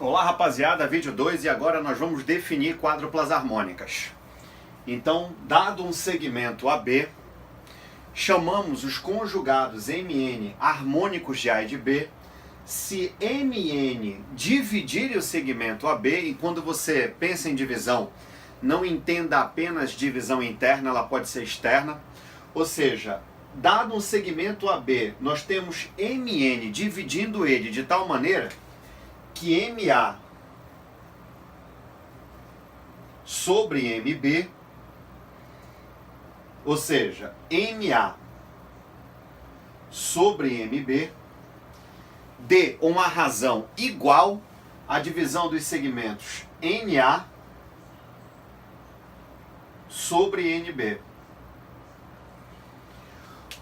Olá rapaziada, vídeo 2 e agora nós vamos definir quádruplas harmônicas. Então, dado um segmento AB, chamamos os conjugados MN harmônicos de A e de B. Se MN dividir o segmento AB, e quando você pensa em divisão, não entenda apenas divisão interna, ela pode ser externa. Ou seja, dado um segmento AB, nós temos MN dividindo ele de tal maneira que MA sobre MB, ou seja, MA sobre MB, dê uma razão igual à divisão dos segmentos NA sobre NB.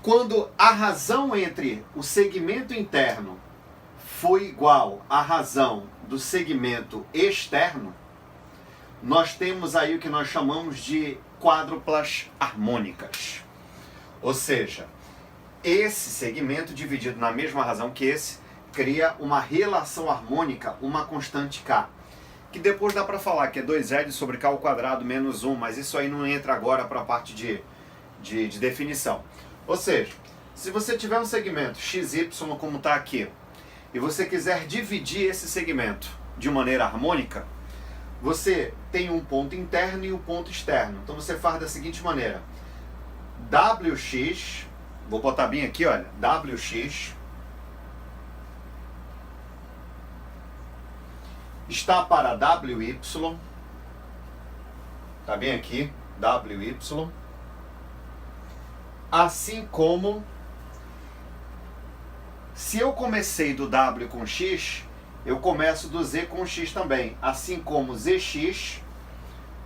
Quando a razão entre o segmento interno for igual à razão do segmento externo, nós temos aí o que nós chamamos de quádruplas harmônicas. Ou seja, esse segmento dividido na mesma razão que esse cria uma relação harmônica, uma constante K, que depois dá para falar que é 2L sobre K ao quadrado menos 1, mas isso aí não entra agora para a parte de definição. Ou seja, se você tiver um segmento XY como está aqui, e você quiser dividir esse segmento de maneira harmônica, você tem um ponto interno e um ponto externo. Então você faz da seguinte maneira: WX, vou botar bem aqui, olha, WX está para WY, tá bem aqui, WY, assim como se eu comecei do W com X, eu começo do Z com X também. Assim como ZX,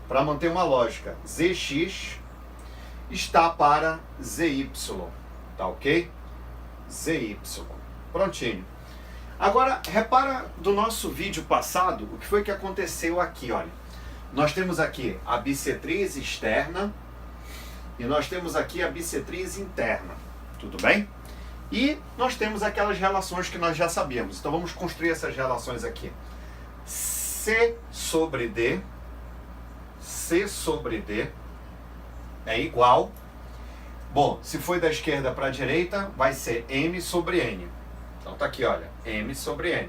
para manter uma lógica, ZX está para ZY. Tá ok? ZY. Prontinho. Agora, repara do nosso vídeo passado, o que foi que aconteceu aqui, olha. Nós temos aqui a bissetriz externa e nós temos aqui a bissetriz interna. Tudo bem? E nós temos aquelas relações que nós já sabíamos. Então vamos construir essas relações aqui. C sobre D é igual. Bom, se foi da esquerda para a direita, vai ser M sobre N. Então tá aqui, olha, M sobre N.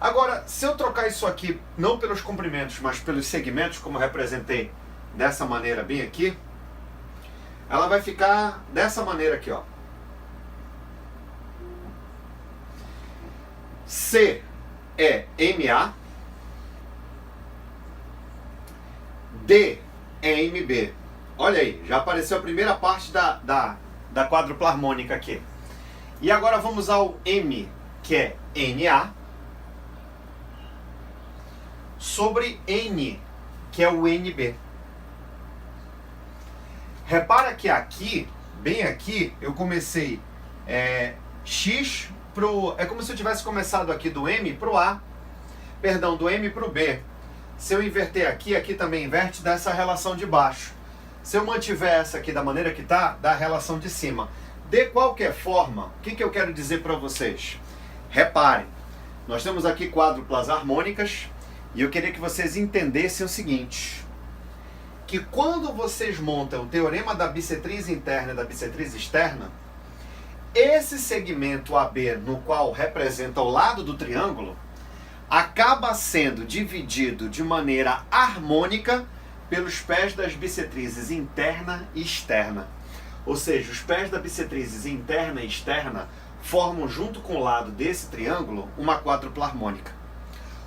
Agora, se eu trocar isso aqui, não pelos comprimentos, mas pelos segmentos, como eu representei dessa maneira bem aqui, ela vai ficar dessa maneira aqui, ó. C é MA, D é MB. Olha aí, já apareceu a primeira parte da quádrupla harmônica aqui. E agora vamos ao M, que é NA, sobre N, que é o NB. Repara que aqui, bem aqui, eu comecei X é como se eu tivesse começado aqui do M para o A, perdão, do M para o B. Se eu inverter aqui, aqui também inverte, dá essa relação de baixo. Se eu mantiver essa aqui da maneira que está, dá a relação de cima. De qualquer forma, o que eu quero dizer para vocês? Reparem, nós temos aqui quádruplas harmônicas e eu queria que vocês entendessem o seguinte, que quando vocês montam o teorema da bissetriz interna e da bissetriz externa, esse segmento AB, no qual representa o lado do triângulo, acaba sendo dividido de maneira harmônica pelos pés das bissetrizes interna e externa. Ou seja, os pés da bissetrizes interna e externa formam, junto com o lado desse triângulo, uma quádrupla harmônica.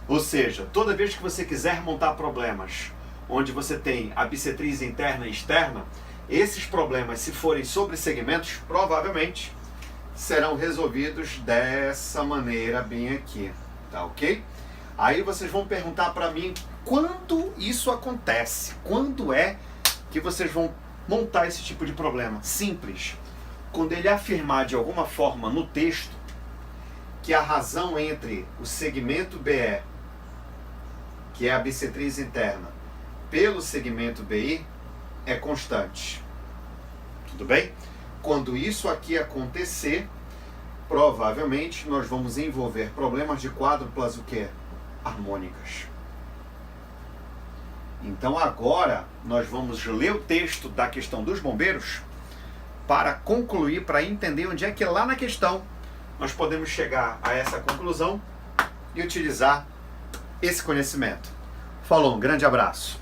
Ou seja, toda vez que você quiser montar problemas onde você tem a bissetriz interna e externa, esses problemas, se forem sobre segmentos, provavelmente serão resolvidos dessa maneira bem aqui, tá ok? Aí vocês vão perguntar para mim quando isso acontece, quando é que vocês vão montar esse tipo de problema. Simples, quando ele afirmar de alguma forma no texto que a razão entre o segmento BE, que é a bissetriz interna, pelo segmento BI é constante. Tudo bem? Quando isso aqui acontecer, provavelmente nós vamos envolver problemas de quádruplas o quê? harmônicas. Então agora nós vamos ler o texto da questão dos bombeiros para concluir, para entender onde é que lá na questão nós podemos chegar a essa conclusão e utilizar esse conhecimento. Falou, um grande abraço.